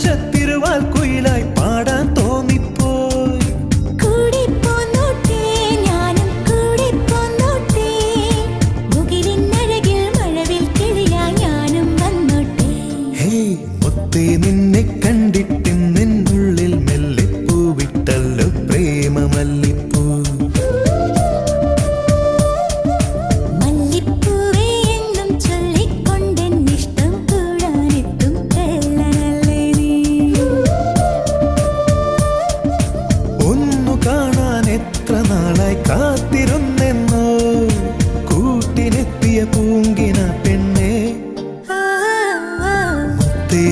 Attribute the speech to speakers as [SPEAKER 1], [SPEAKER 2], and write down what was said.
[SPEAKER 1] ആകാശത്തിരുവാൽ കുയിലായി പാടാൻ തോന്നിപ്പോയി.
[SPEAKER 2] കൂടെ പോന്നോട്ടെ ഞാനും കൂടെ പോന്നോട്ടെ, മുകിലിനഴകിൽ മഴവിൽ കിളിയാ ഞാനും വന്നോട്ടെ.
[SPEAKER 1] ഹേ മുത്തേ നിന്നെ കണ്ടി